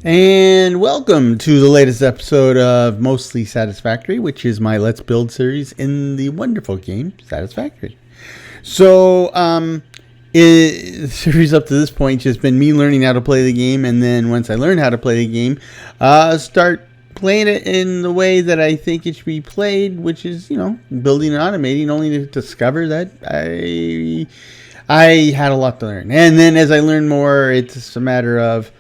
And welcome to the latest episode of Mostly Satisfactory, which is my Let's Build series in the wonderful game Satisfactory. So, the series up to this point has been me learning how to play the game, and then once I learn how to play the game, start playing it in the way that I think it should be played, which is, building and automating, only to discover that I had a lot to learn. And then as I learn more, it's a matter of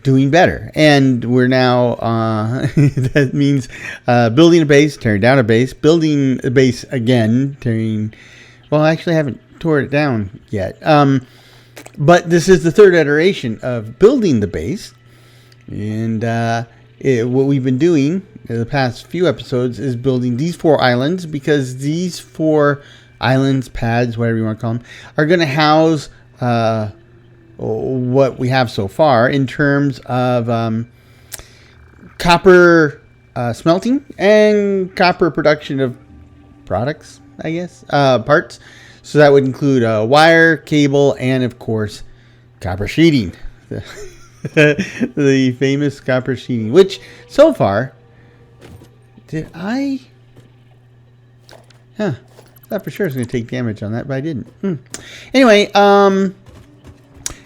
doing better, and we're now that means building a base, tearing down a base, building a base again, I actually haven't tore it down yet, but this is the third iteration of building the base. And what we've been doing in the past few episodes is building these 4 islands, because these 4 islands, pads, whatever you want to call them, are going to house what we have so far in terms of copper smelting and copper production of products, I guess, parts. So that would include wire, cable, and of course copper sheeting, the famous copper sheeting, which so far thought for sure I was going to take damage on that, but I didn't. Anyway,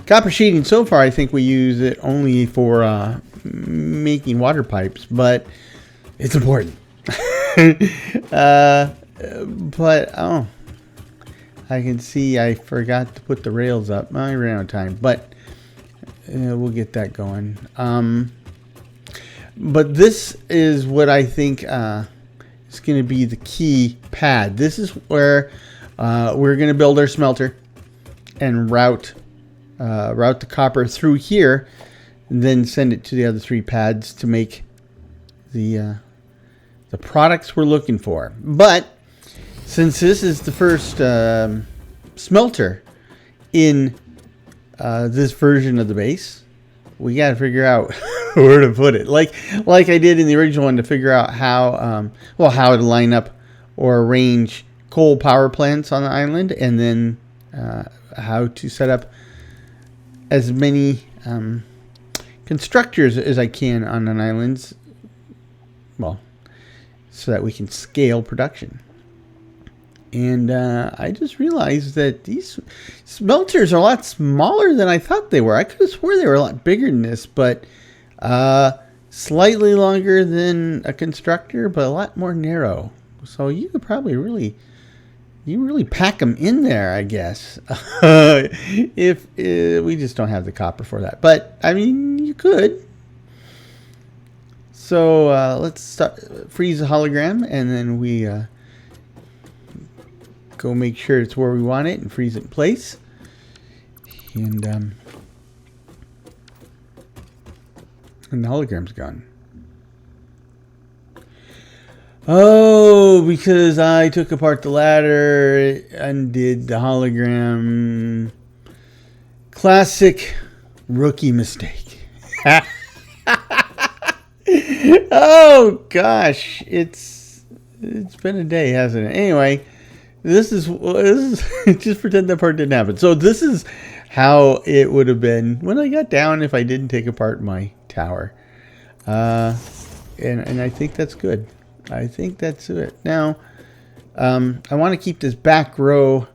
copper sheeting, so far, I think we use it only for making water pipes, but it's important. I can see I forgot to put the rails up. I ran out of time, but we'll get that going. But this is what I think is going to be the key pad. This is where we're going to build our smelter and route the copper through here, and then send it to the other 3 pads to make the products we're looking for. But since this is the first smelter in this version of the base, we got to figure out where to put it. Like I did in the original one, to figure out how to line up or arrange coal power plants on the island, and then how to set up as many constructors as I can on an island, so that we can scale production. And I just realized that these smelters are a lot smaller than I thought they were. I could have swore they were a lot bigger than this, but slightly longer than a constructor, but a lot more narrow. So you could probably really pack them in there, I guess. If we just don't have the copper for that. But, I mean, you could. So, let's freeze the hologram, and then we go make sure it's where we want it and freeze it in place. And the hologram's gone. Oh, because I took apart the ladder, undid the hologram. Classic rookie mistake. Oh gosh, it's been a day, hasn't it? Anyway, this is just pretend that part didn't happen. So this is how it would have been when I got down if I didn't take apart my tower. And I think that's good. I think that's it. Now, I want to keep this back row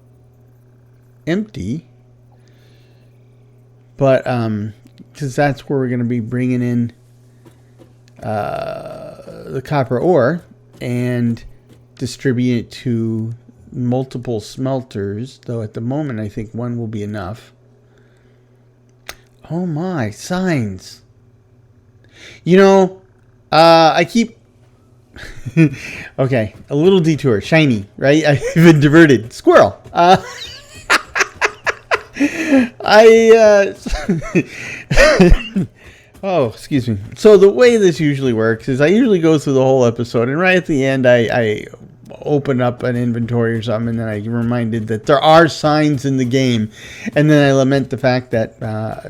empty, but because that's where we're going to be bringing in the copper ore and distribute it to multiple smelters. Though at the moment, I think one will be enough. Oh my, signs! I keep. Okay, a little detour. Shiny, right? I've been diverted. Squirrel. Oh, excuse me. So the way this usually works is I usually go through the whole episode, and right at the end I open up an inventory or something, and then I'm reminded that there are signs in the game, and then I lament the fact that, I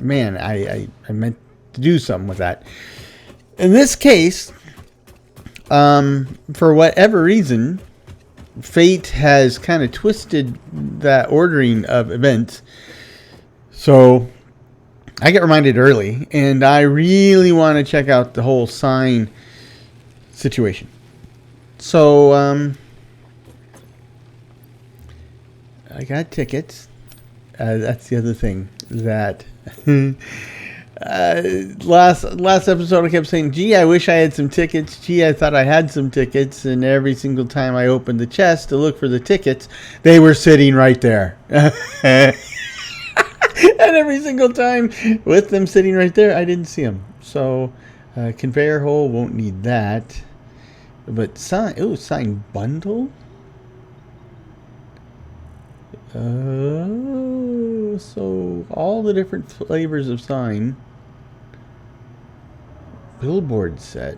meant to do something with that. In this case, for whatever reason, fate has kind of twisted that ordering of events. So I get reminded early, and I really want to check out the whole sign situation. So, I got tickets. That's the other thing that last episode I kept saying, gee, I wish I had some tickets. Gee, I thought I had some tickets. And every single time I opened the chest to look for the tickets, they were sitting right there. And every single time with them sitting right there, I didn't see them. So conveyor hole, won't need that. But sign bundle? So all the different flavors of sign. Billboard set.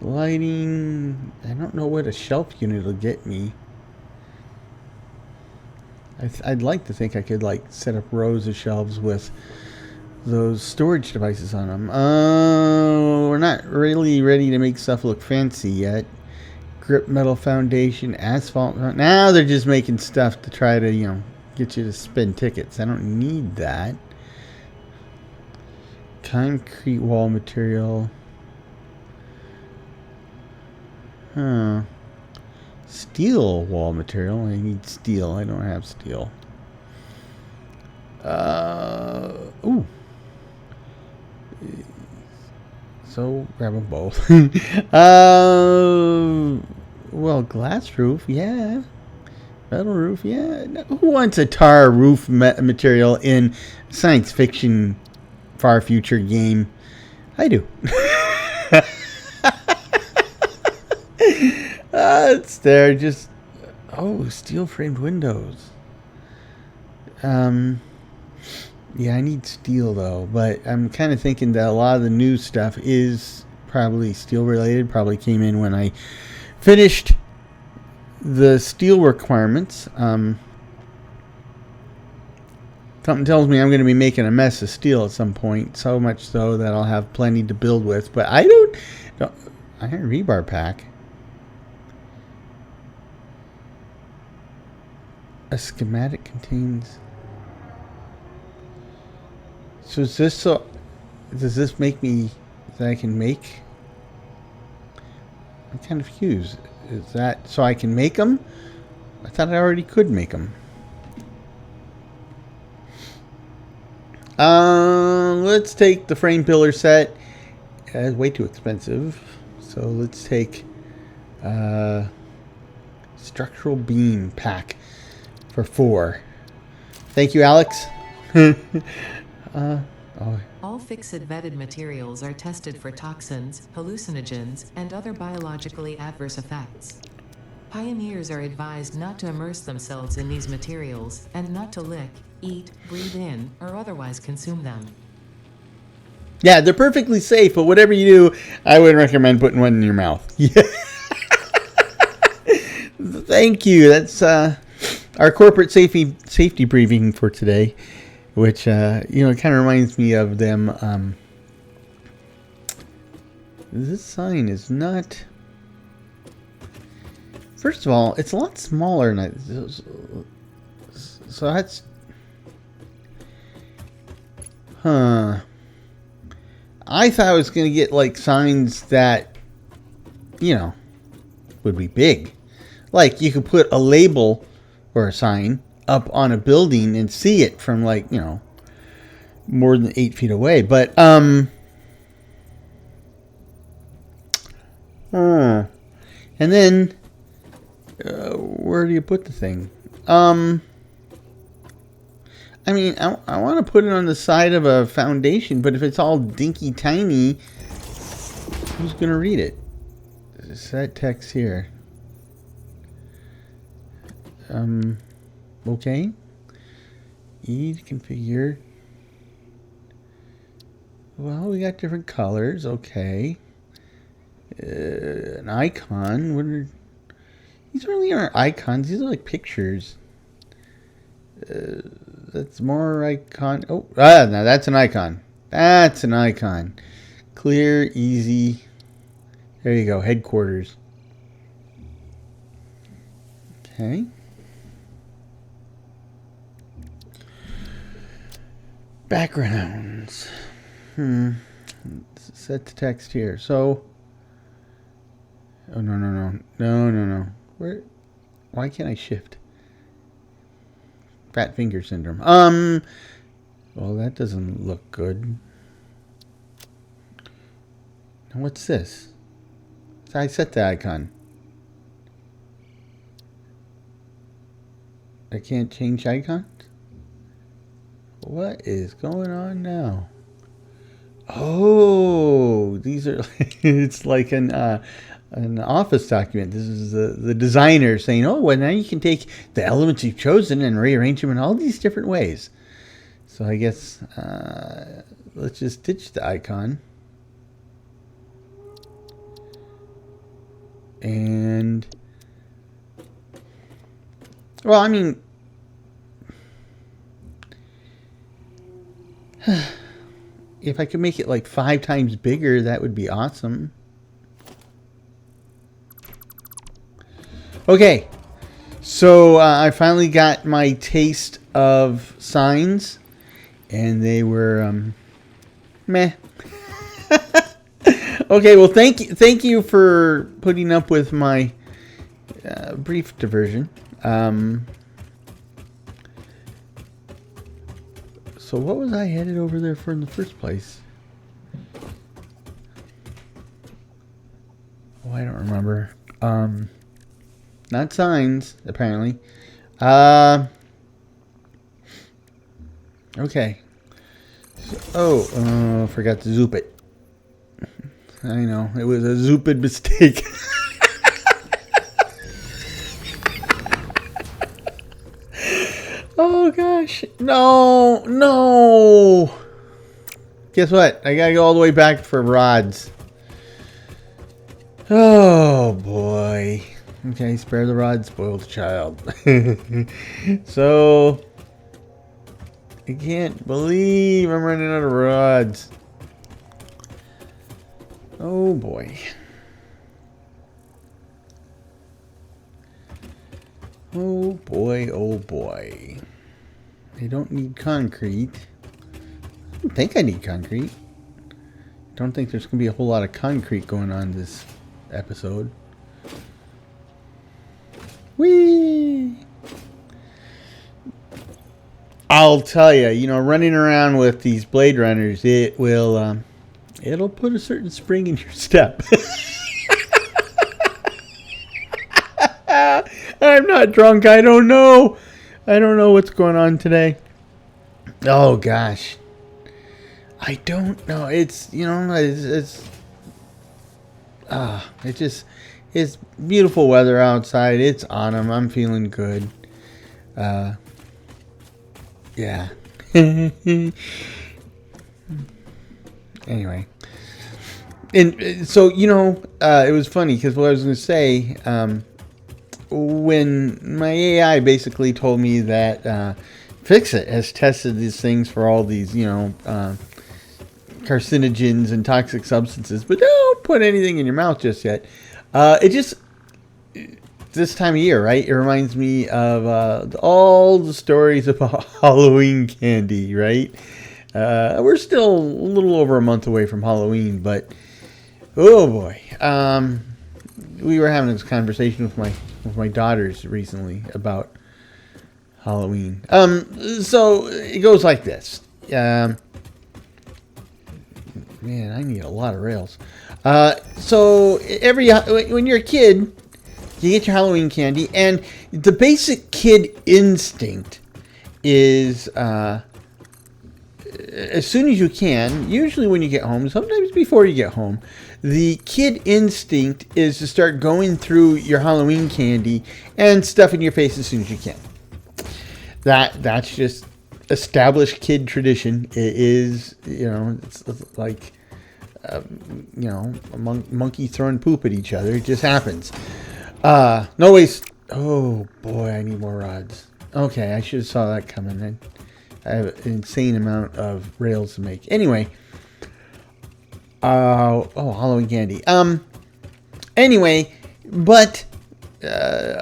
Lighting. I don't know what a shelf unit will get me. I'd like to think I could like set up rows of shelves with those storage devices on them. We're not really ready to make stuff look fancy yet. Grip metal foundation, asphalt. Now they're just making stuff to try to, get you to spend tickets. I don't need that. Concrete wall material. Huh. Steel wall material. I need steel. I don't have steel. Ooh. So grab them both. Well, glass roof, yeah. Metal roof, yeah. Who wants a tar roof material in science fiction far future game? I do. It's there. Just steel framed windows. Yeah, I need steel though, but I'm kind of thinking that a lot of the new stuff is probably steel related. Probably came in when I finished the steel requirements. Something tells me I'm going to be making a mess of steel at some point, so much so that I'll have plenty to build with. But I don't iron rebar pack. A schematic contains. So is this does this make me that I can make? I'm kind of confused. Is that so I can make them? I thought I already could make them. Let's take the frame pillar set. It's way too expensive. So let's take structural beam pack for 4. Thank you, Alex. All fixed vetted materials are tested for toxins, hallucinogens, and other biologically adverse effects. Pioneers are advised not to immerse themselves in these materials and not to lick, eat, breathe in, or otherwise consume them. Yeah, they're perfectly safe, but whatever you do, I would recommend putting one in your mouth. Yeah. Thank you. That's our corporate safety briefing for today, which it kind of reminds me of them. This sign is not. First of all, it's a lot smaller than so that's. Huh. I thought I was going to get like signs that, would be big. Like you could put a label or a sign up on a building and see it from like, more than 8 feet away. But, and then, where do you put the thing? I want to put it on the side of a foundation, but if it's all dinky tiny, who's going to read it? Set text here. Okay. E to configure. Well, we got different colors. Okay. An icon. These really aren't icons. These are like pictures. That's more icon. No, that's an icon. That's an icon. Clear, easy. There you go, headquarters. Okay. Backgrounds. Set the text here. So, oh no. Where? Why can't I shift? Fat finger syndrome. Well, that doesn't look good. Now what's this? I set the icon. I can't change icons? What is going on now? Oh, these are, it's like an office document. This is the designer saying, oh, well, now you can take the elements you've chosen and rearrange them in all these different ways. So I guess, let's just ditch the icon. And, well, I mean, if I could make it like 5 times bigger, that would be awesome. Okay, so I finally got my taste of signs, and they were meh. Okay, well, thank you for putting up with my brief diversion. So what was I headed over there for in the first place? Oh, I don't remember. Not signs, apparently. Okay. So, forgot to zoop it. I know, it was a zoopid mistake. Oh gosh, no. Guess what? I gotta go all the way back for rods. Oh boy. Okay, spare the rod, spoil the child. So, I can't believe I'm running out of rods. Oh boy. Oh boy, oh boy. I don't need concrete. I don't think I need concrete. I don't think there's going to be a whole lot of concrete going on this episode. Whee! I'll tell you, you know, running around with these Blade Runners, it will, it'll put a certain spring in your step. I'm not drunk. I don't know. I don't know what's going on today. Oh gosh. I don't know. It's, you know, it's beautiful weather outside. It's autumn. I'm feeling good. Yeah. Anyway. And so, you know, it was funny because what I was going to say, when my AI basically told me that Fix-It has tested these things for all these, you know, carcinogens and toxic substances, but don't put anything in your mouth just yet. It just, this time of year, right? It reminds me of all the stories about Halloween candy, right? We're still a little over a month away from Halloween, but oh boy. We were having this conversation with my daughters recently about Halloween. So it goes like this. Man, I need a lot of rails. So when you're a kid, you get your Halloween candy, and the basic kid instinct is as soon as you can, usually when you get home, sometimes before you get home, the kid instinct is to start going through your Halloween candy and stuffing your face as soon as you can. That's just established kid tradition. It is, you know, it's like, you know, a monkey throwing poop at each other. It just happens. No ways. Oh boy, I need more rods. Okay, I should have saw that coming. I have an insane amount of rails to make. Anyway. Oh, Halloween candy. Anyway, but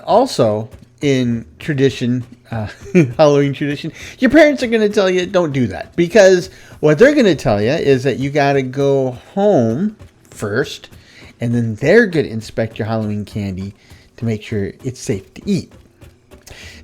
also in tradition, Halloween tradition, your parents are going to tell you don't do that, because what they're going to tell you is that you got to go home first, and then they're going to inspect your Halloween candy to make sure it's safe to eat.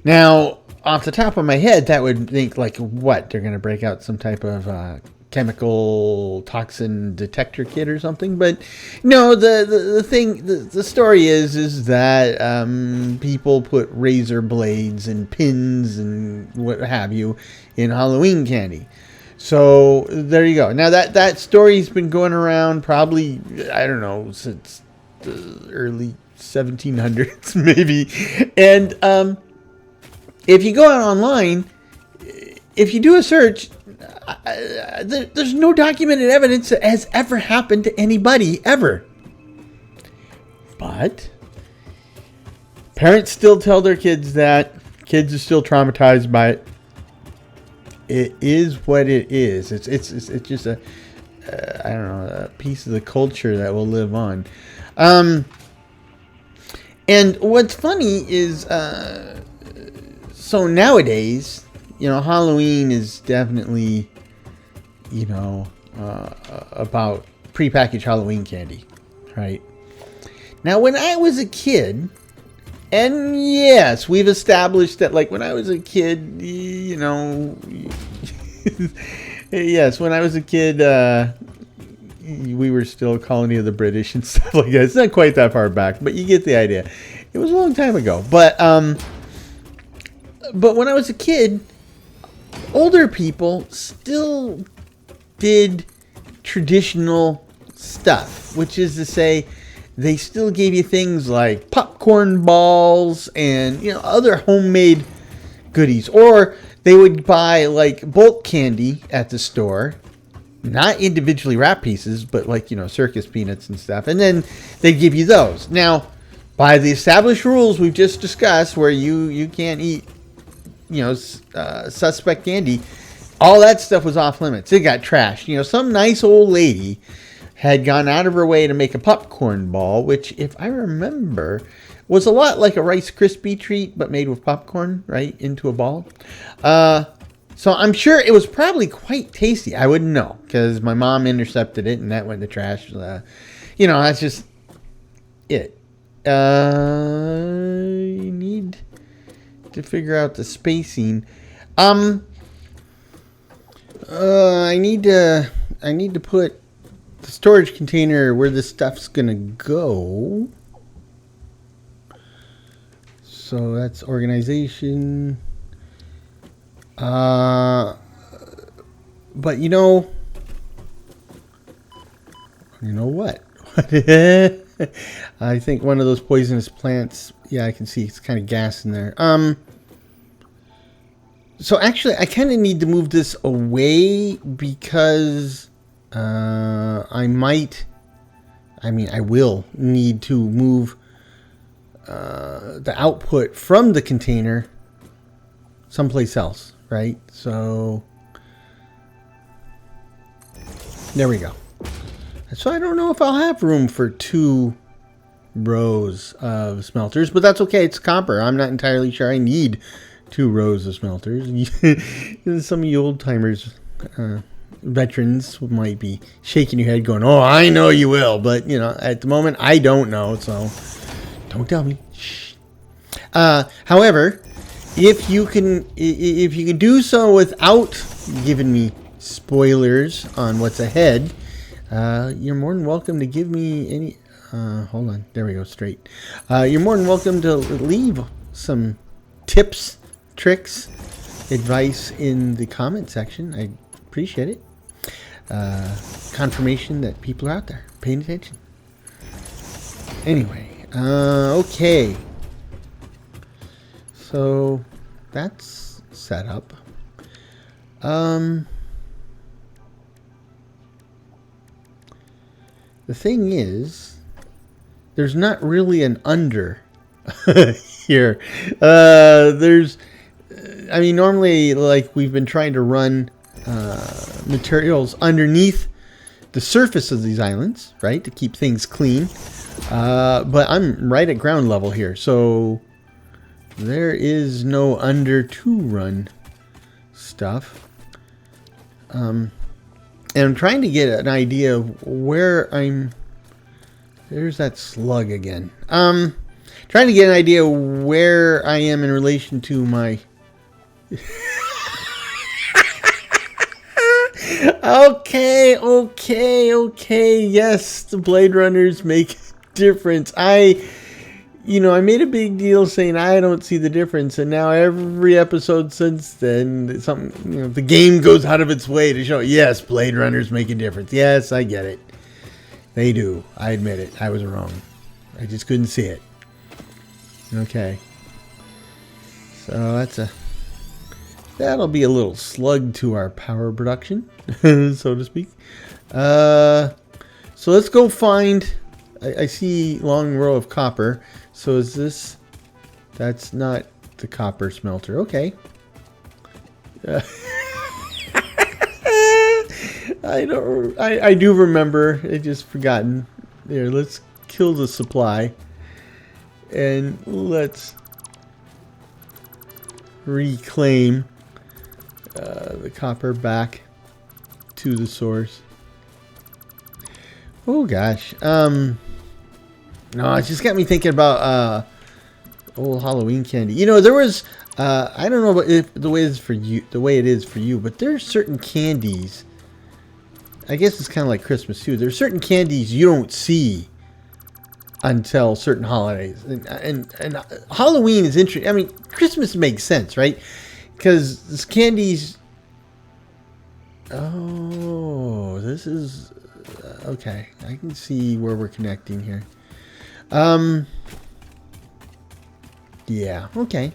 Now, off the top of my head, that would think like, what? They're going to break out some type of chemical toxin detector kit or something. But no, the story is that people put razor blades and pins and what have you in Halloween candy. So there you go. Now that story's been going around probably, I don't know, since the early 1700s maybe. And if you go out online, if you do a search, there's no documented evidence that has ever happened to anybody ever. But parents still tell their kids that. Kids are still traumatized by it. It is what it is. It's just a I don't know, a piece of the culture that will live on. And what's funny is so nowadays, you know, Halloween is definitely, you know, about prepackaged Halloween candy, right? Now, when I was a kid, and yes, we've established that, like, when I was a kid, you know, yes, when I was a kid, we were still a colony of the British and stuff like that. It's not quite that far back, but you get the idea. It was a long time ago. But when I was a kid, older people still did traditional stuff, which is to say, they still gave you things like popcorn balls and, you know, other homemade goodies. Or they would buy like bulk candy at the store, not individually wrapped pieces, but like, you know, circus peanuts and stuff. And then they'd give you those. Now, by the established rules we've just discussed, where you can't eat, you know, suspect candy, all that stuff was off limits. It got trashed. You know, some nice old lady had gone out of her way to make a popcorn ball, which, if I remember, was a lot like a Rice Krispie treat, but made with popcorn, right, into a ball. So I'm sure it was probably quite tasty. I wouldn't know, because my mom intercepted it, and that went in the trash. You know, that's just it. You need to figure out the spacing. I need to put the storage container where this stuff's gonna go. So that's organization. But you know what? I think one of those poisonous plants. Yeah, I can see it's kind of gas in there. So actually, I kind of need to move this away because I will need to move the output from the container someplace else, right? So there we go. So I don't know if I'll have room for 2 rows of smelters, but that's okay. It's copper. I'm not entirely sure I need 2 rows of smelters. Some of you old timers, veterans might be shaking your head going, "Oh, I know you will," but you know, at the moment I don't know, so don't tell me. Shh. However, if you can do so without giving me spoilers on what's ahead, you're more than welcome to give me any. Hold on, there we go, straight. You're more than welcome to leave some tips, tricks, advice in the comment section. I appreciate it. Confirmation that people are out there paying attention. Anyway, okay. So that's set up. The thing is, there's not really an under here. Normally, like, we've been trying to run materials underneath the surface of these islands, right, to keep things clean. But I'm right at ground level here, so there is no under 2 run stuff. And I'm trying to get an idea of where I'm. There's that slug again. Trying to get an idea where I am in relation to my. Okay. Yes, the Blade Runners make a difference. I made a big deal saying I don't see the difference, and now every episode since then, the game goes out of its way to show, yes, Blade Runners make a difference. Yes, I get it. They do. I admit it. I was wrong. I just couldn't see it. Okay. So that'll be a little slug to our power production, so to speak. So let's go find. I see long row of copper. So is this? That's not the copper smelter. Okay. I do remember. I just forgotten. There. Let's kill the supply, and let's reclaim the copper back to the source. Oh gosh. No, it just got me thinking about old Halloween candy. There was I don't know if the way it is for you, but there's certain candies. I guess it's kind of like Christmas too. There's certain candies you don't see until certain holidays, and Halloween is interesting. I mean, Christmas makes sense, right? Because this candies. Oh, this is okay. I can see where we're connecting here. Yeah, okay.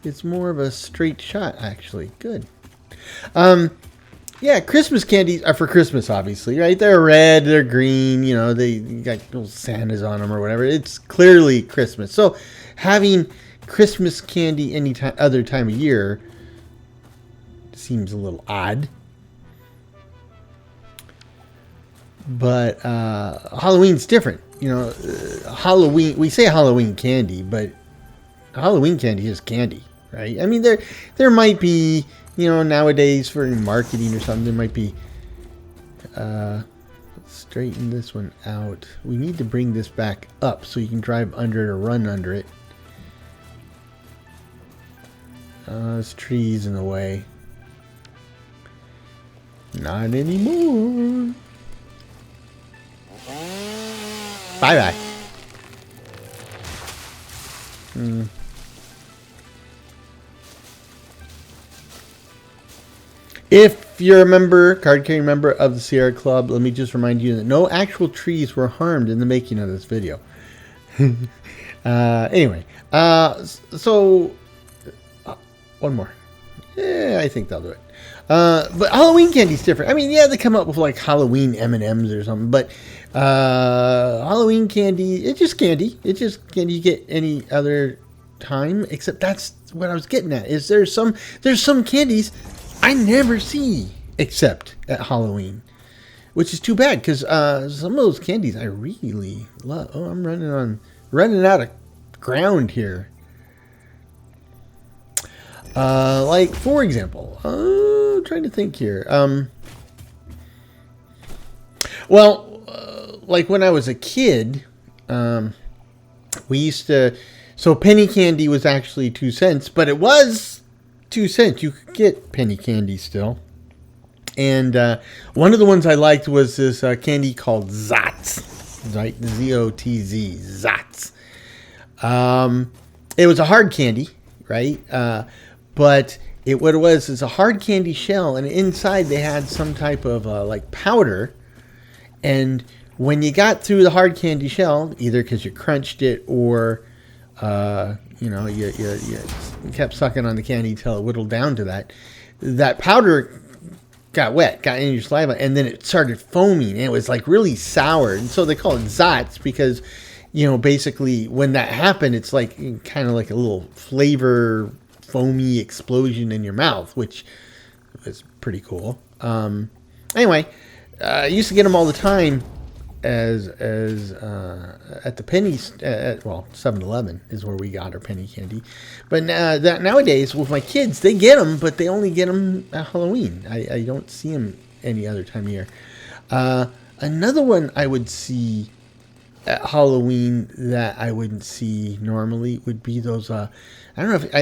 It's more of a straight shot, actually. Good. Yeah, Christmas candies are for Christmas, obviously, right? They're red, they're green, they got little Santas on them or whatever. It's clearly Christmas. So having Christmas candy any other time of year seems a little odd. But Halloween's different. Halloween, we say Halloween candy, but Halloween candy is candy, right? I mean, there might be, nowadays for marketing or something, there might be, let's straighten this one out. We need to bring this back up so you can drive under it or run under it. There's trees in the way. Not anymore. Bye-bye. If you're a member, card-carrying member of the Sierra Club, let me just remind you that no actual trees were harmed in the making of this video. Anyway, so one more. Yeah, I think they'll do it. But Halloween candy's different. I mean, yeah, they come up with like Halloween M&Ms or something, but Halloween candy, it's just candy. It's just candy you get any other time, except that's what I was getting at. Is there's some candies I never see except at Halloween, which is too bad because some of those candies I really love. Oh, I'm running out of ground here. Like for example, I'm trying to think here. Like when I was a kid, we used to. So penny candy was actually 2 cents, but it was 2 cents. You could get penny candy still. And one of the ones I liked was this candy called Zotz, right? Z-O-T-Z, Zotz. It was a hard candy, right? But what it was is a hard candy shell, and inside they had some type of like powder. And when you got through the hard candy shell, either because you crunched it or you kept sucking on the candy until it whittled down to that powder got wet, got in your saliva, and then it started foaming, and it was like really sour. And so they call it Zotz because, basically when that happened, it's like kind of like a little flavor foamy explosion in your mouth, which was pretty cool. Anyway, I used to get them all the time. at the pennies. Well, 7-Eleven is where we got our penny candy. But nowadays with my kids, they get them, but they only get them at Halloween. I don't see them any other time of year. Another one I would see at Halloween that I wouldn't see normally would be those. I don't know if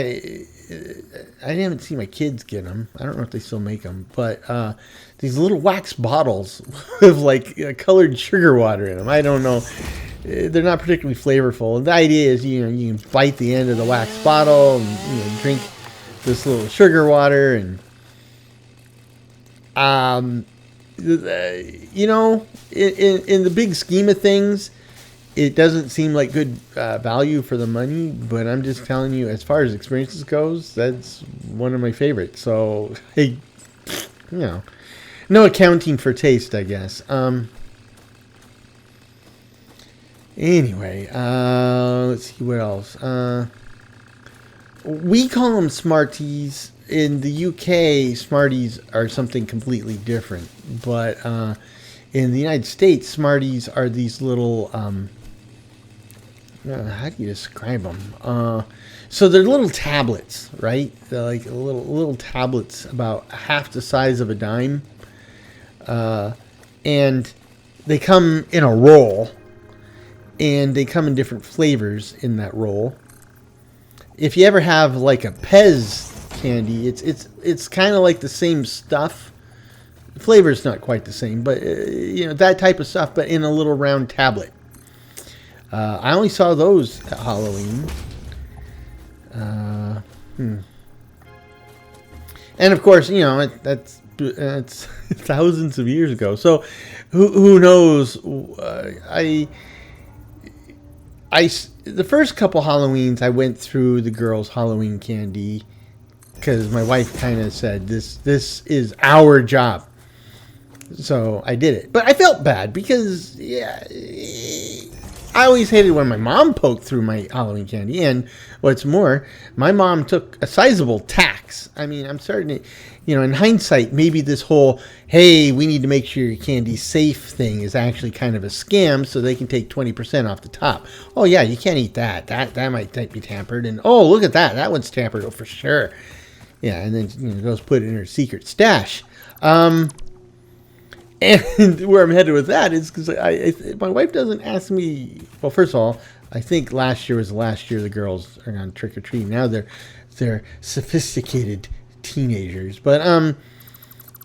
I haven't seen my kids get them. I don't know if they still make them, but these little wax bottles with like colored sugar water in them. I don't know. They're not particularly flavorful. And the idea is, you can bite the end of the wax bottle and drink this little sugar water and in the big scheme of things, it doesn't seem like good value for the money, but I'm just telling you, as far as experiences goes, that's one of my favorites. So, hey, no accounting for taste, I guess. Anyway, let's see what else. We call them Smarties. In the UK, Smarties are something completely different. But in the United States, Smarties are these little... how do you describe them? So they're little tablets, right? They're like little tablets about half the size of a dime. And they come in a roll. And they come in different flavors in that roll. If you ever have like a Pez candy, it's kind of like the same stuff. The flavor's not quite the same, but that type of stuff, but in a little round tablet. I only saw those at Halloween. And of course, that's thousands of years ago. So who knows? The first couple Halloweens, I went through the girls' Halloween candy because my wife kind of said this is our job. So I did it, but I felt bad because I always hated when my mom poked through my Halloween candy. And what's more, my mom took a sizable tax. I mean, I'm starting to, in hindsight, maybe this whole, hey, we need to make sure your candy's safe thing is actually kind of a scam so they can take 20% off the top. Oh, yeah, you can't eat that. That might be tampered. And, oh, look at that. That one's tampered. Oh, for sure. Yeah, and then goes put it in her secret stash. And where I'm headed with that is because my wife doesn't ask me. Well, first of all, I think last year was the last year the girls are on trick or treat. Now they're sophisticated teenagers. But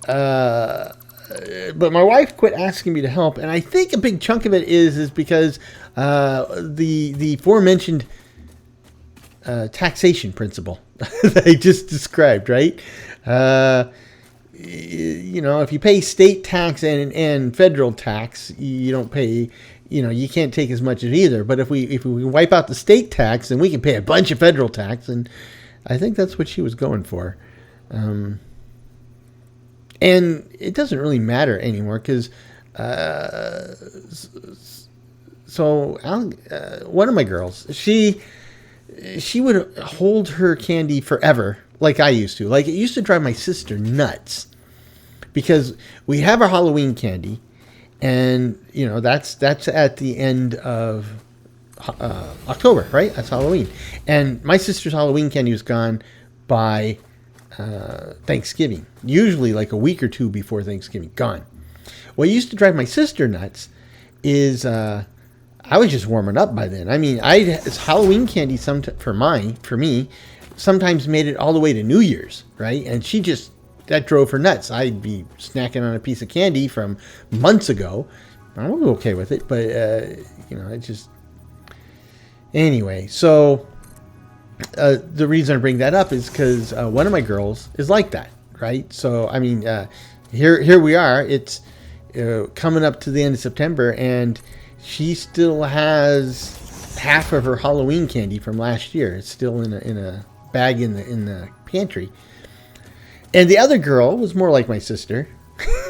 my wife quit asking me to help, and I think a big chunk of it is because the aforementioned taxation principle that I just described, right? If you pay state tax and federal tax, you don't pay, you can't take as much as either. But if we wipe out the state tax, then we can pay a bunch of federal tax. And I think that's what she was going for. And it doesn't really matter anymore because, one of my girls, she would hold her candy forever. Like I used to. Like, it used to drive my sister nuts. Because we have our Halloween candy. And, that's at the end of October, right? That's Halloween. And my sister's Halloween candy was gone by Thanksgiving. Usually like a week or two before Thanksgiving. Gone. What used to drive my sister nuts is... I was just warming up by then. I mean, it's Halloween candy for me, sometimes made it all the way to New Year's, right? And that drove her nuts. I'd be snacking on a piece of candy from months ago. I was okay with it, but, it just... Anyway, so the reason I bring that up is because one of my girls is like that, right? So, I mean, here we are. It's coming up to the end of September, and she still has half of her Halloween candy from last year. It's still in a bag in the pantry. And the other girl was more like my sister,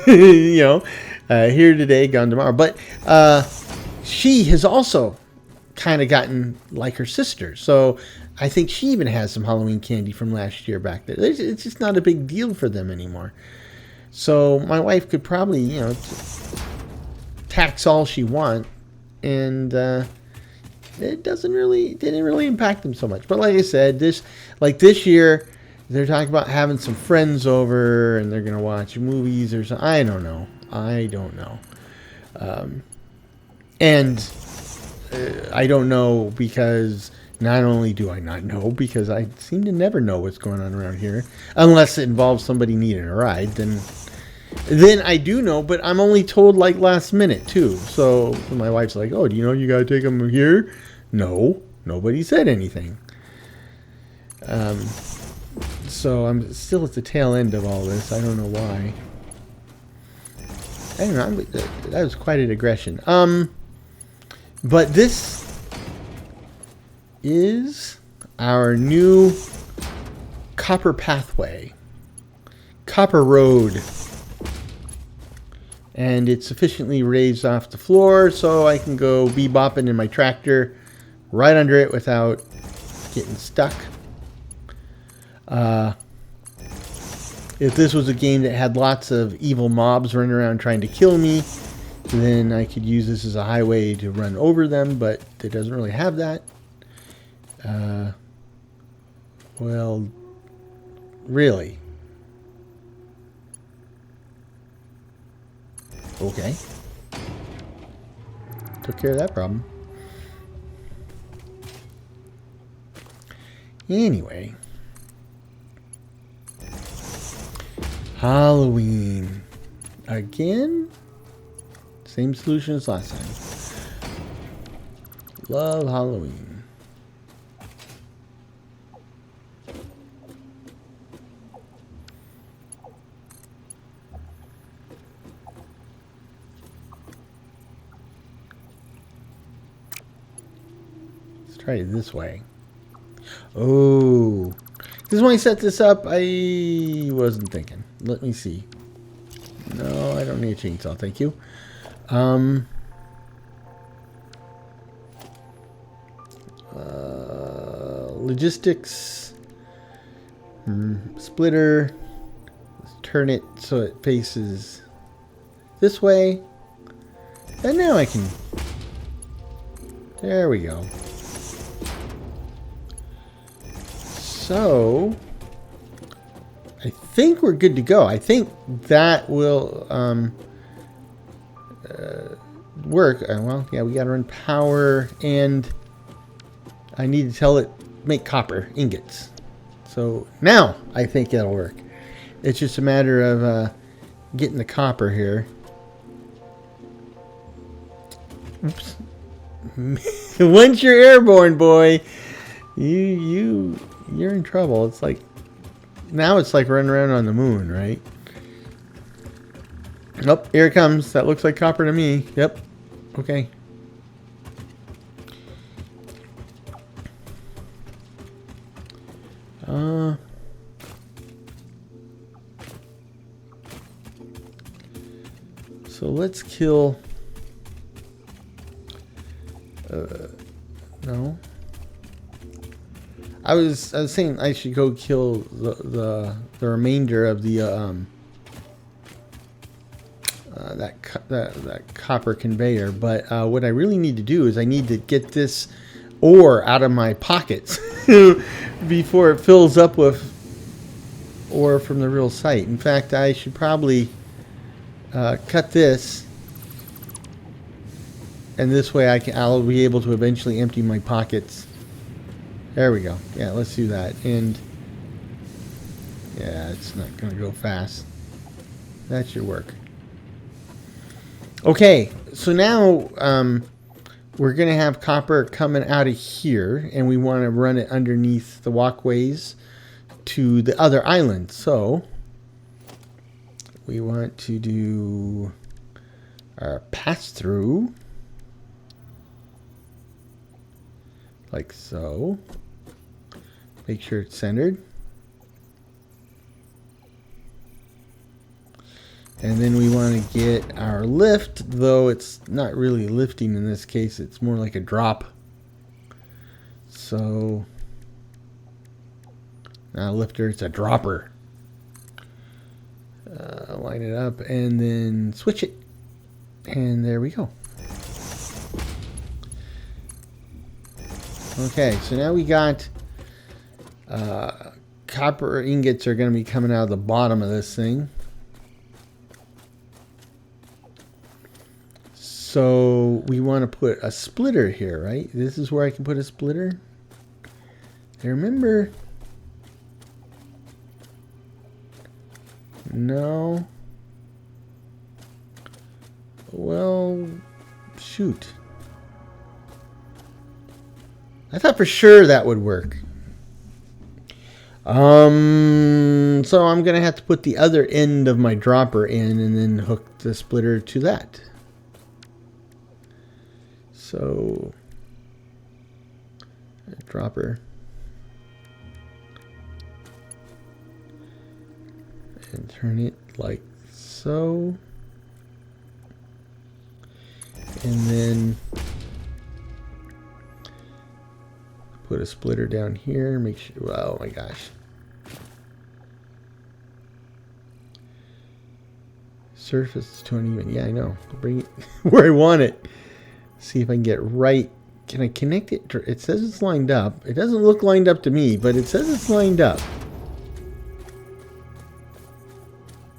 here today, gone tomorrow. But she has also kind of gotten like her sister. So I think she even has some Halloween candy from last year back there. It's just not a big deal for them anymore. So my wife could probably, tax all she want, and it didn't really impact them so much. But like I said, this year, they're talking about having some friends over, and they're gonna watch movies or something. I don't know. And I don't know because not only do I not know, because I seem to never know what's going on around here, unless it involves somebody needing a ride. Then I do know, but I'm only told like last minute too. So my wife's like, "Oh, do you know you gotta take them here?" No, nobody said anything. So I'm still at the tail end of all this. I don't know why. I don't know. That was quite a digression. But this is our new copper pathway, copper road, and it's sufficiently raised off the floor so I can go bebopping in my tractor right under it without getting stuck. If this was a game that had lots of evil mobs running around trying to kill me, then I could use this as a highway to run over them, but it doesn't really have that. Well, really? Okay. Took care of that problem. Anyway. Halloween. Again? Same solution as last time. Love Halloween. Let's try it this way. Oh. Because when I set this up, I wasn't thinking. Let me see. No, I don't need a chainsaw, thank you. Logistics. Splitter. Let's turn it so it faces this way. And now I can... There we go. So, I think we're good to go. I think that will work. Well, yeah, we got to run power, and I need to tell it make copper ingots. So now I think it'll work. It's just a matter of getting the copper here. Oops. Once you're airborne, boy, you're in trouble. It's like now it's like running around on the moon, right? Oh, here it comes. That looks like copper to me. Yep. Okay. So let's kill. No. I was saying I should go kill the remainder of the that copper conveyor, but what I really need to do is I need to get this ore out of my pockets before it fills up with ore from the real site. In fact, I should probably cut this, and this way I'll be able to eventually empty my pockets. There we go. Yeah, let's do that. And yeah, it's not going to go fast. That should work. Okay, so now we're going to have copper coming out of here, and we want to run it underneath the walkways to the other island. So we want to do our pass-through like so. Make sure it's centered. And then we want to get our lift, though it's not really lifting in this case, it's more like a drop. So, not a lifter, it's a dropper. Line it up and then switch it. And there we go. Okay, so now we got copper ingots are going to be coming out of the bottom of this thing. So we want to put a splitter here, right? This is where I can put a splitter. I remember. No. Well, shoot. I thought for sure that would work. So I'm going to have to put the other end of my dropper in and then hook the splitter to that. So, dropper. And turn it like so. And then put a splitter down here. Make sure, oh my gosh. Surface to uneven. Yeah, I know. Bring it where I want it. See if I can get right. Can I connect it? It says it's lined up. It doesn't look lined up to me, but it says it's lined up.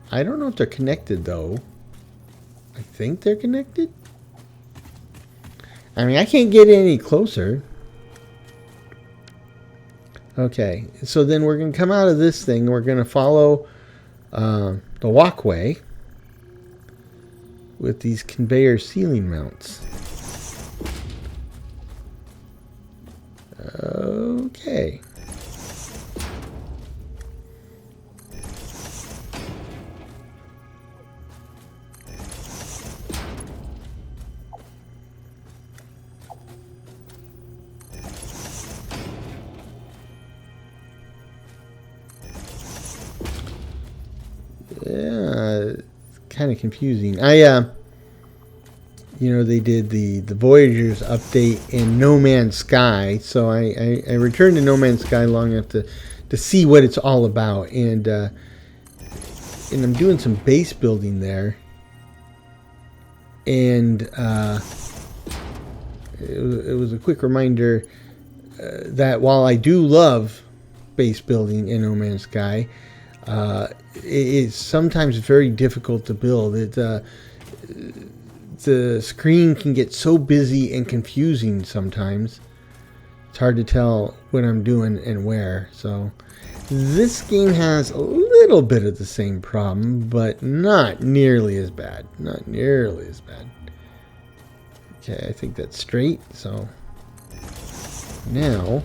I don't know if they're connected though. I think they're connected. I mean, I can't get any closer. Okay, so then we're going to come out of this thing. We're going to follow the walkway with these conveyor ceiling mounts. Okay. Yeah, kind of confusing. You know, they did the Voyagers update in No Man's Sky, so I returned to No Man's Sky long enough to see what it's all about, and I'm doing some base building there, and it was a quick reminder that while I do love base building in No Man's Sky, it's sometimes very difficult to build. The screen can get so busy and confusing sometimes. It's hard to tell what I'm doing and where. So this game has a little bit of the same problem, but not nearly as bad. Not nearly as bad. Okay, I think that's straight. So now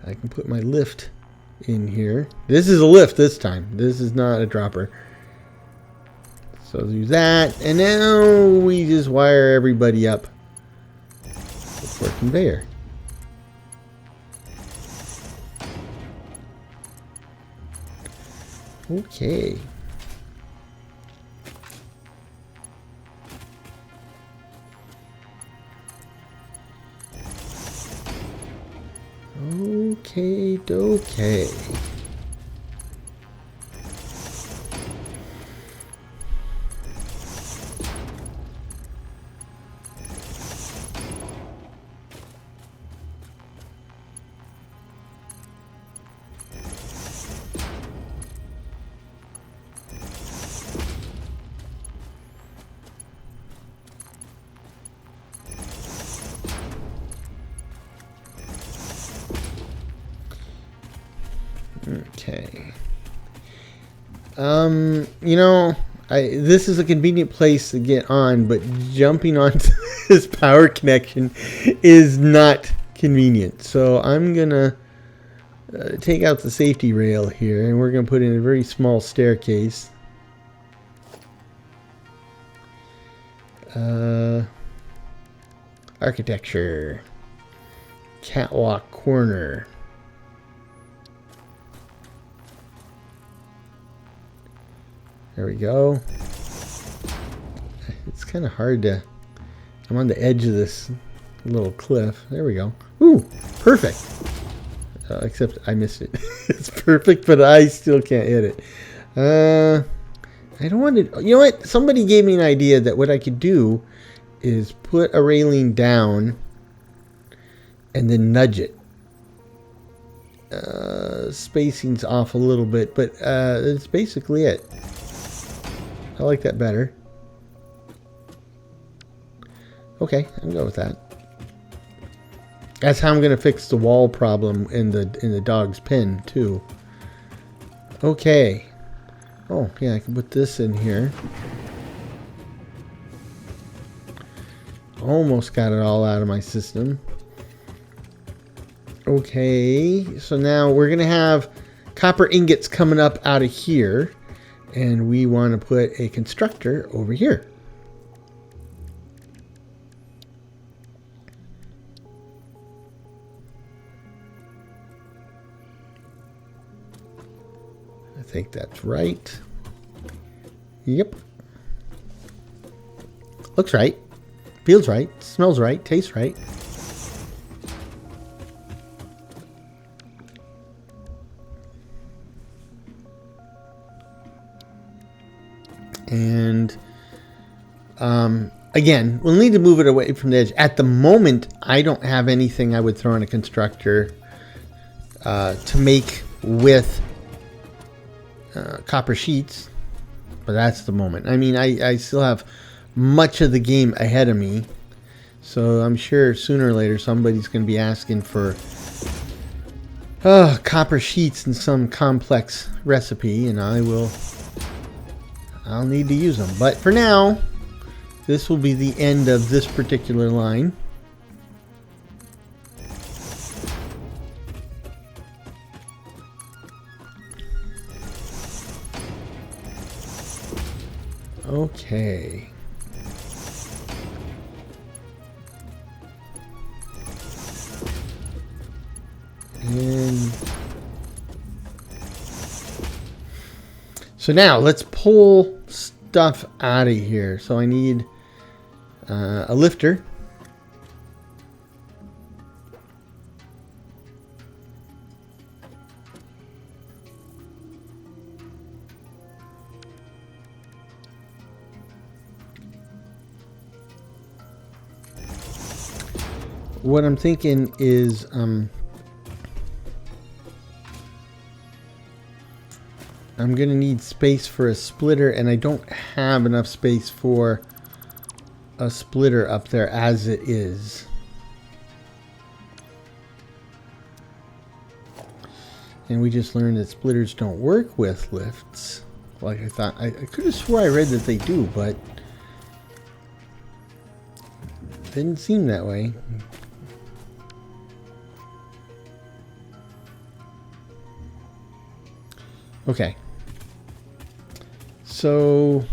I can put my lift in here. This is a lift this time. This is not a dropper. So do that, and now we just wire everybody up for conveyor. Okay. Okay. Okay. You know, this is a convenient place to get on, but jumping onto this power connection is not convenient. So I'm gonna take out the safety rail here, and we're gonna put in a very small staircase. Architecture. Catwalk corner. There we go. It's kind of hard to... I'm on the edge of this little cliff. There we go. Ooh, perfect. Except I missed it. It's perfect, but I still can't hit it. I don't want to... You know what? Somebody gave me an idea that what I could do is put a railing down and then nudge it. Spacing's off a little bit, but that's basically it. I like that better. Okay, I'm going with that. That's how I'm going to fix the wall problem in the dog's pen too. Okay. Oh yeah, I can put this in here. Almost got it all out of my system. Okay, so now we're going to have copper ingots coming up out of here. And we want to put a constructor over here. I think that's right. Yep. Looks right. Feels right. Smells right. Tastes right. And again, we'll need to move it away from the edge. At the moment, I don't have anything I would throw in a constructor to make with copper sheets. But that's the moment. I mean, I still have much of the game ahead of me. So I'm sure sooner or later somebody's going to be asking for copper sheets in some complex recipe. And I'll need to use them. But for now, this will be the end of this particular line. Okay. And so now let's pull stuff out of here. So I need a lifter. What I'm thinking is I'm going to need space for a splitter, and I don't have enough space for a splitter up there as it is. And we just learned that splitters don't work with lifts. Like I thought. I could have swore I read that they do, but it didn't seem that way. Okay. So,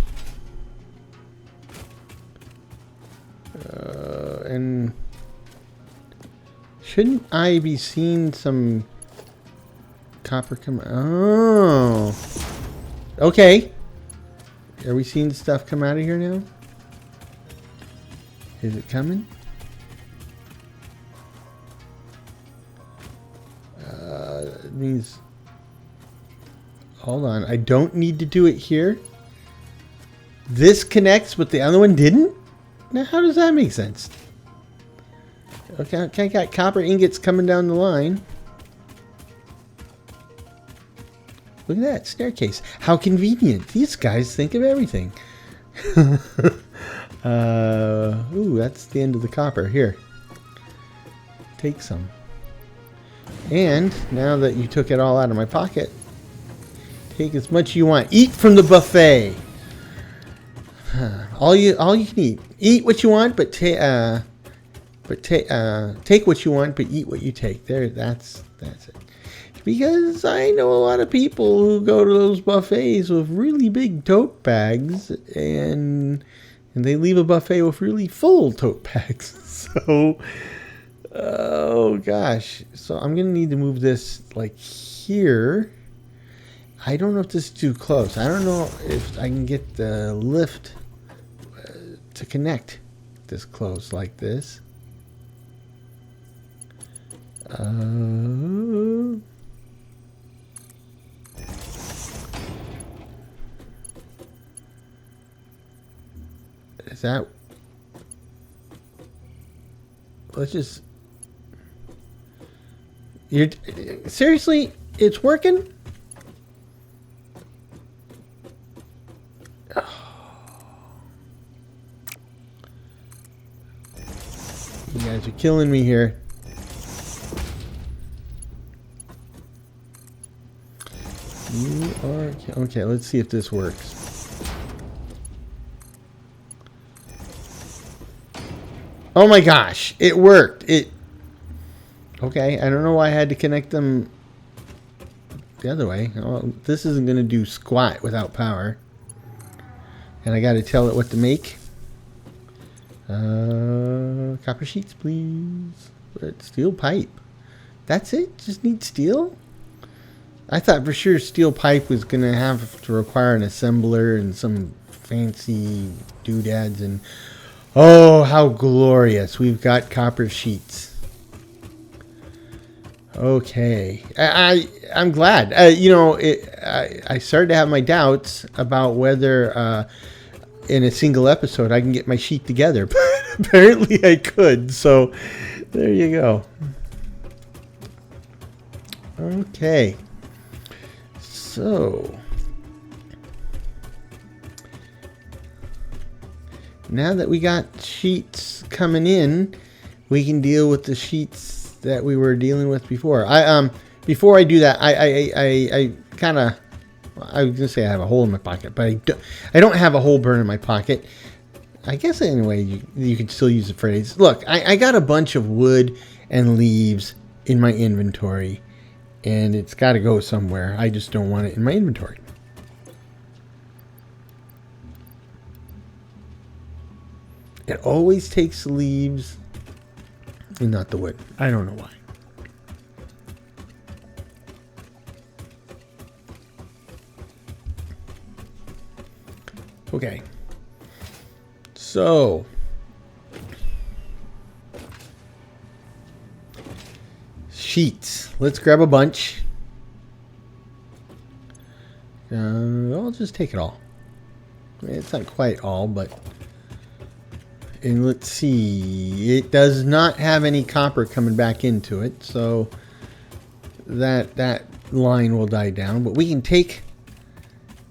and shouldn't I be seeing some copper come? Oh, okay. Are we seeing stuff come out of here now? Is it coming? It means. Hold on, I don't need to do it here. This connects, but the other one didn't? Now, how does that make sense? Okay, I got copper ingots coming down the line. Look at that staircase. How convenient. These guys think of everything. Ooh, that's the end of the copper. Here. Take some. And now that you took it all out of my pocket, take as much as you want. Eat from the buffet. All you can eat. Eat what you want, but take what you want, but eat what you take. There, that's it. Because I know a lot of people who go to those buffets with really big tote bags, and they leave a buffet with really full tote bags. So, oh gosh. So I'm gonna need to move this like here. I don't know if this is too close. I don't know if I can get the lift to connect this close like this. Is that... Let's just... You're... Seriously? It's working? You guys are killing me here. You are... Okay, let's see if this works. Oh my gosh, it worked. Okay, I don't know why I had to connect them the other way. Oh, this isn't going to do squat without power. And I got to tell it what to make. Copper sheets, please. Steel pipe. That's it? Just need steel? I thought for sure steel pipe was going to have to require an assembler and some fancy doodads. And oh, how glorious. We've got copper sheets. Okay. I'm glad. You know, I started to have my doubts about whether in a single episode I can get my sheet together. But apparently I could. So there you go. Okay. So now that we got sheets coming in, we can deal with the sheets that we were dealing with before. Before I do that, I kind of, I was gonna say I have a hole in my pocket, but I don't have a hole burn in my pocket. I guess anyway, you could still use the phrase. Look, I got a bunch of wood and leaves in my inventory, and it's got to go somewhere. I just don't want it in my inventory. It always takes the leaves and not the wood. I don't know why. Okay. So sheets. Let's grab a bunch. I'll just take it all. It's not quite all, but... And let's see. It does not have any copper coming back into it, so that line will die down. But we can take...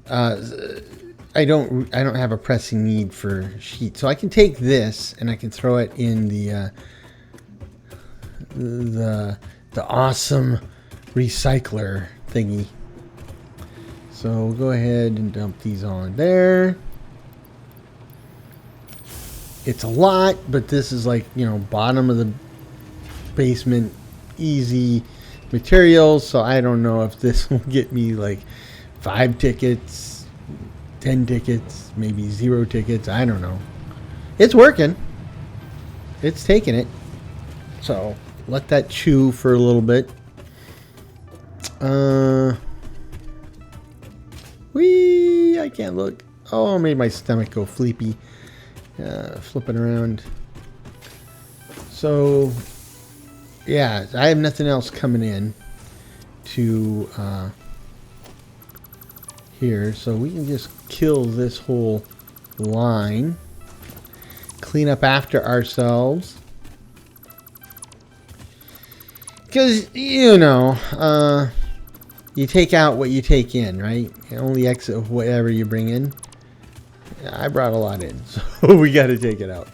I don't have a pressing need for sheets, so I can take this and I can throw it in the awesome recycler thingy. So we'll go ahead and dump these on there. It's a lot, but this is like, you know, bottom of the basement, easy materials. So I don't know if this will get me like 5 tickets, 10 tickets, maybe 0 tickets. I don't know. It's working. It's taking it. So let that chew for a little bit. I can't look. Oh, made my stomach go flippy. Flipping around. So yeah, I have nothing else coming in to here, so we can just kill this whole line, clean up after ourselves, because you know, you take out what you take in, right? You only exit whatever you bring in. I brought a lot in, so we got to take it out.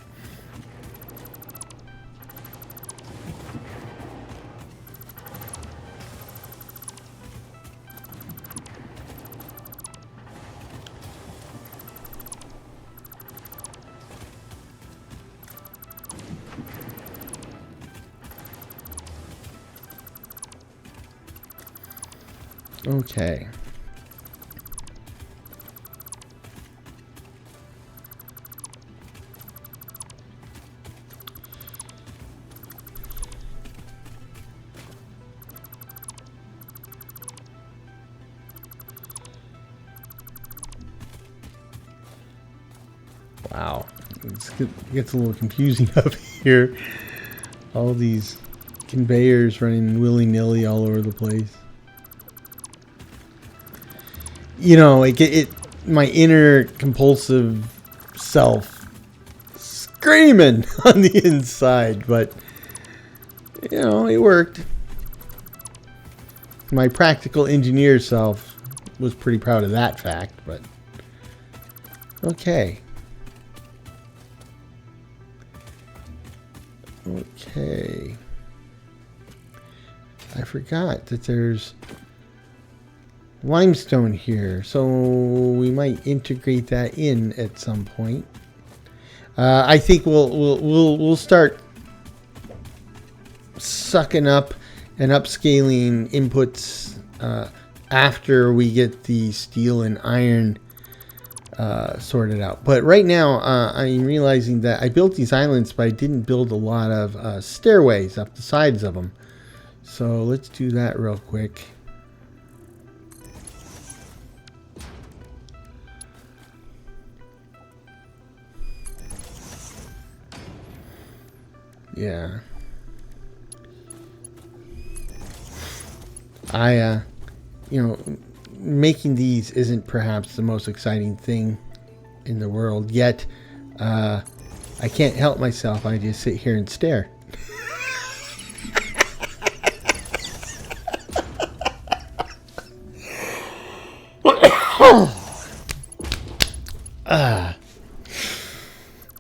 Okay. Wow, it gets a little confusing up here. All these conveyors running willy-nilly all over the place. You know, my inner compulsive self screaming on the inside, but you know, it worked. My practical engineer self was pretty proud of that fact, but okay. Okay. I forgot that there's limestone here, so we might integrate that in at some point. I think we'll start sucking up and upscaling inputs after we get the steel and iron sorted out. But right now, I'm realizing that I built these islands, but I didn't build a lot of stairways up the sides of them. So let's do that real quick. Yeah. You know, making these isn't perhaps the most exciting thing in the world, yet I can't help myself. I just sit here and stare.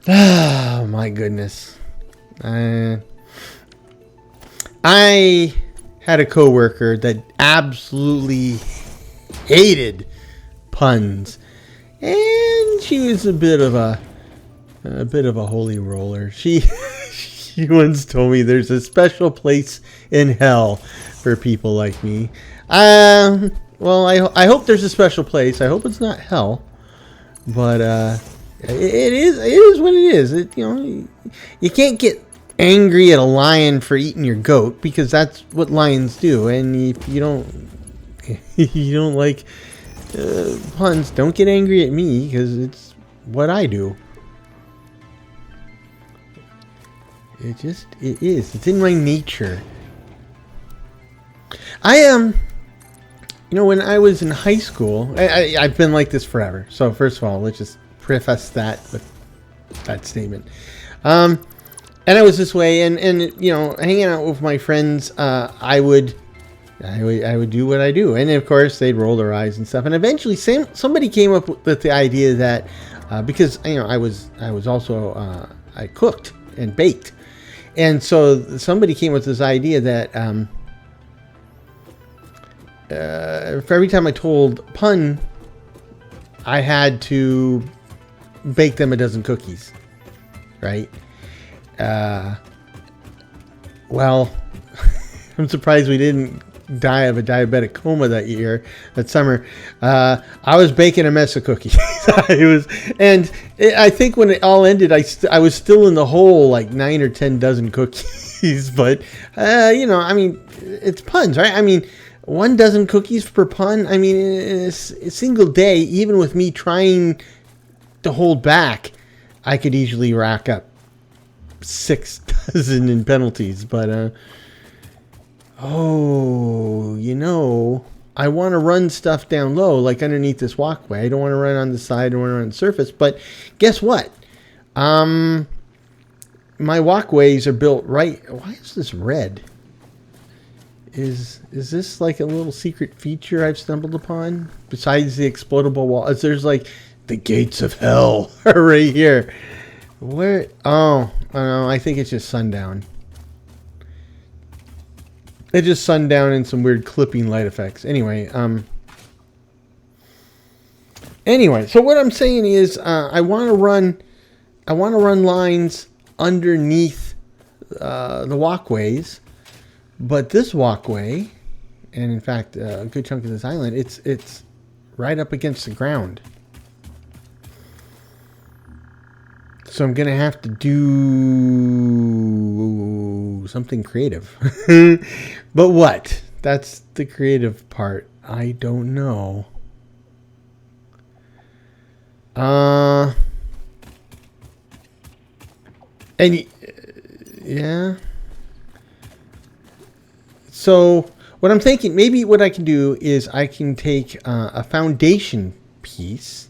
Oh my goodness. I had a coworker that absolutely hated puns, and she was a bit of a holy roller. She once told me there's a special place in hell for people like me. Well, I hope there's a special place. I hope it's not hell, but it is what it is. You know, you can't get angry at a lion for eating your goat, because that's what lions do. And if you don't like puns, don't get angry at me, because it's what I do. It is. It's in my nature. You know, when I was in high school, I've been like this forever. So first of all, let's just preface that with that statement. And I was this way, and you know, hanging out with my friends, I would do what I do, and of course they'd roll their eyes and stuff. And eventually, somebody came up with the idea that because you know I was also I cooked and baked, and so somebody came with this idea that for every time I told pun, I had to bake them a dozen cookies, right? Well, I'm surprised we didn't die of a diabetic coma that summer. I was baking a mess of cookies. I think when it all ended, I was still in the hole, like 9 or 10 dozen cookies. But you know, I mean, it's puns, right? I mean, 1 dozen cookies per pun. I mean, in a single day, even with me trying to hold back, I could easily rack up 6 dozen in penalties. But you know, I want to run stuff down low, like underneath this walkway. I don't want to run on the side. I don't want to run on the surface. But guess what? My walkways are built right. Why is this red? Is this like a little secret feature I've stumbled upon besides the explodable wall? There's like the gates of hell are right here. Where? Oh, no, I think it's just sundown. It's just sundown and some weird clipping light effects. Anyway, so what I'm saying is, I want to run lines underneath the walkways, but this walkway, and in fact, a good chunk of this island, it's right up against the ground. So I'm going to have to do something creative. But what? That's the creative part. I don't know. And yeah. So what I'm thinking, maybe what I can do is I can take a foundation piece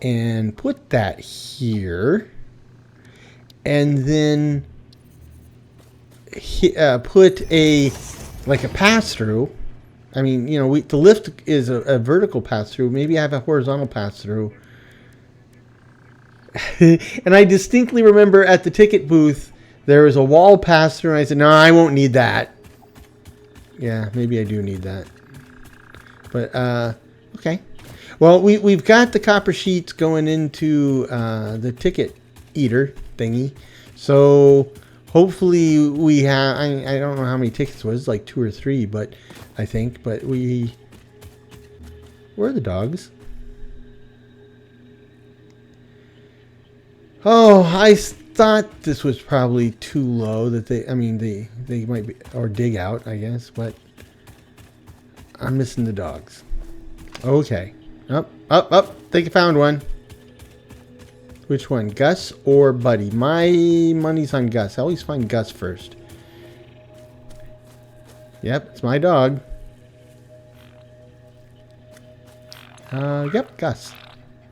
and put that here, and then put a pass through. I mean, you know, the lift is a vertical pass through. Maybe I have a horizontal pass through. And I distinctly remember at the ticket booth there was a wall pass through, and I said, "No, I won't need that." Yeah, maybe I do need that. But okay. Well, we've got the copper sheets going into the ticket eater thingy, so hopefully we have. I don't know how many tickets it was, like 2 or 3, but I think. But where are the dogs? Oh, I thought this was probably too low. That they might be, or dig out, I guess. But I'm missing the dogs. Okay. Up. Think I found one. Which one? Gus or Buddy? My money's on Gus. I always find Gus first. Yep, it's my dog. Yep, Gus.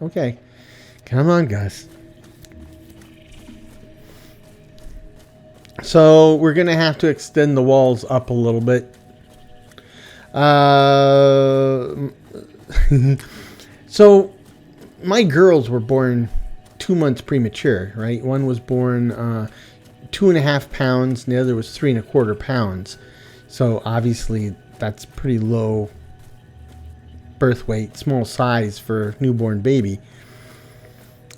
Okay. Come on, Gus. So we're going to have to extend the walls up a little bit. So my girls were born 2 months premature, right? One was born 2.5 pounds, and the other was 3.25 pounds. So obviously that's pretty low birth weight, small size for newborn baby.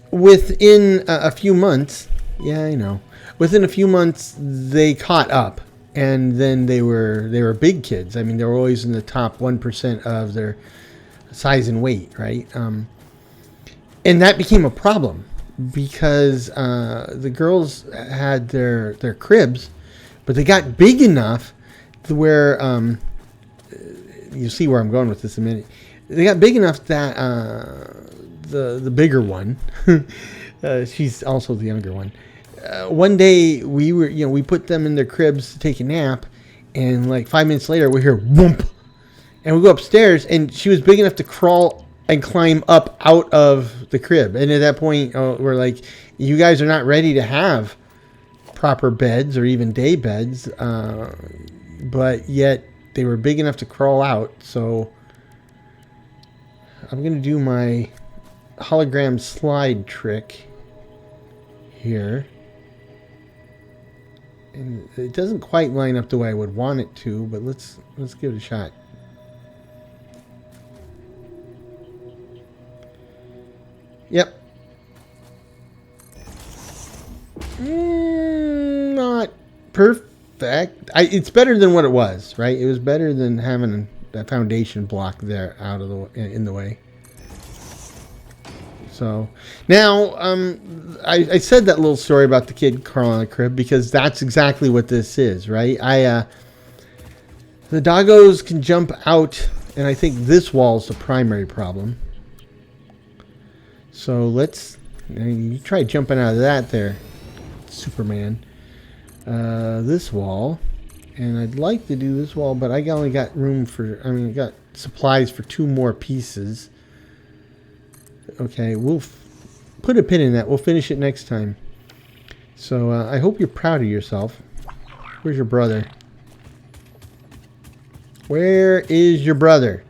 Within a few months, yeah, I know. Within a few months, they caught up, and then they were big kids. I mean, they were always in the top 1% of their size and weight, right? And that became a problem because the girls had their cribs, but they got big enough to where you'll see where I'm going with this in a minute. They got big enough that the bigger one, she's also the younger one. One day we put them in their cribs to take a nap, and like 5 minutes later we hear whoomp, and we go upstairs, and she was big enough to crawl and climb up out of the crib. And at that point, we're like, you guys are not ready to have proper beds or even day beds, but yet they were big enough to crawl out. So I'm gonna do my hologram slide trick here. And it doesn't quite line up the way I would want it to, but let's give it a shot. Yep. Not perfect. It's better than what it was, right? It was better than having that foundation block there in the way. So now, I said that little story about the kid crawling on a crib because that's exactly what this is, right? The doggos can jump out, and I think this wall is the primary problem. So you try jumping out of that there, Superman. This wall, and I'd like to do this wall, but I only got room I got supplies for 2 more pieces. Okay, we'll put a pin in that. We'll finish it next time. So I hope you're proud of yourself. Where's your brother? Where is your brother?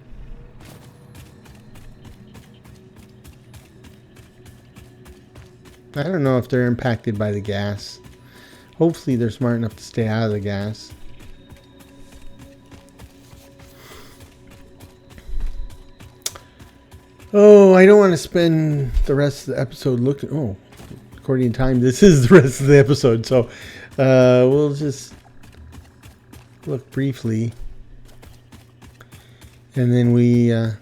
I don't know if they're impacted by the gas. Hopefully they're smart enough to stay out of the gas. Oh, I don't want to spend the rest of the episode looking. Oh, according to time, this is the rest of the episode. So we'll just look briefly. And then we'll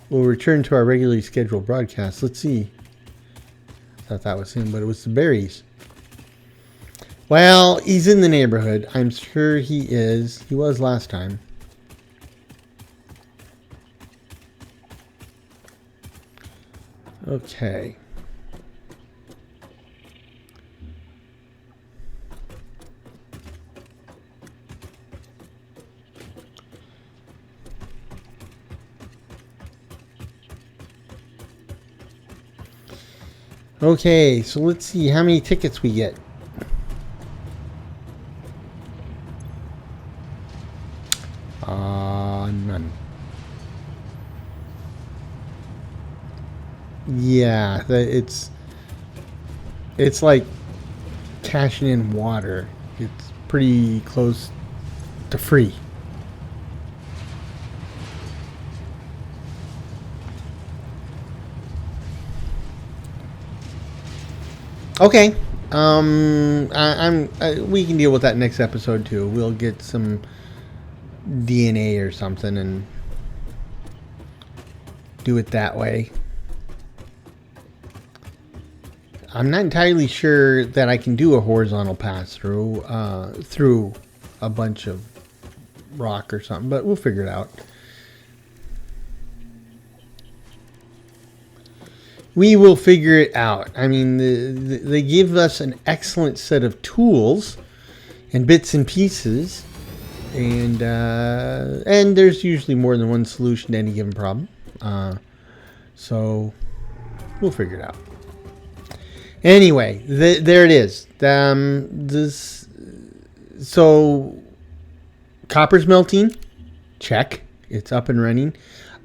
return to our regularly scheduled broadcast. Let's see. I thought that was him, but it was the berries. Well, he's in the neighborhood. I'm sure he is. He was last time. Okay. Okay, so let's see how many tickets we get. None. Yeah, it's like cashing in water. It's pretty close to free. Okay. We can deal with that next episode too. We'll get some DNA or something and do it that way. I'm not entirely sure that I can do a horizontal pass through through a bunch of rock or something, but we'll figure it out. We will figure it out. I mean, they give us an excellent set of tools and bits and pieces, and there's usually more than one solution to any given problem. So we'll figure it out. Anyway, there it is. So copper's melting. Check. It's up and running.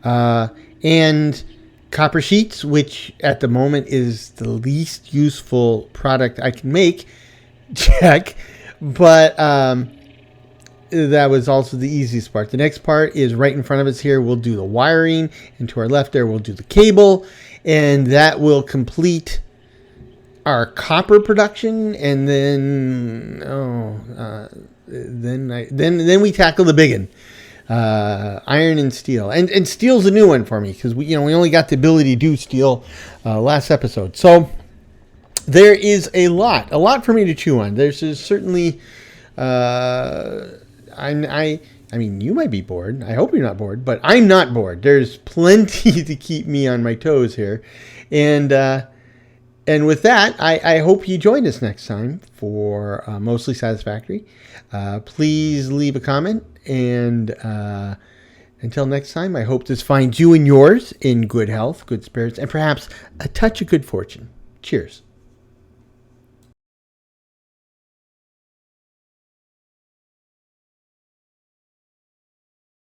And copper sheets, which at the moment is the least useful product I can make. Check. But that was also the easiest part. The next part is right in front of us here. We'll do the wiring. And to our left there, we'll do the cable. And that will complete our copper production. And then, then we tackle the big one. Iron and steel, and steel's a new one for me because we only got the ability to do steel last episode. So there is a lot for me to chew on. There's certainly I mean, you might be bored. I hope you're not bored, but I'm not bored. There's plenty to keep me on my toes here, and with that, I hope you join us next time for Mostly Satisfactory. Please leave a comment. And until next time, I hope this finds you and yours in good health, good spirits, and perhaps a touch of good fortune. Cheers.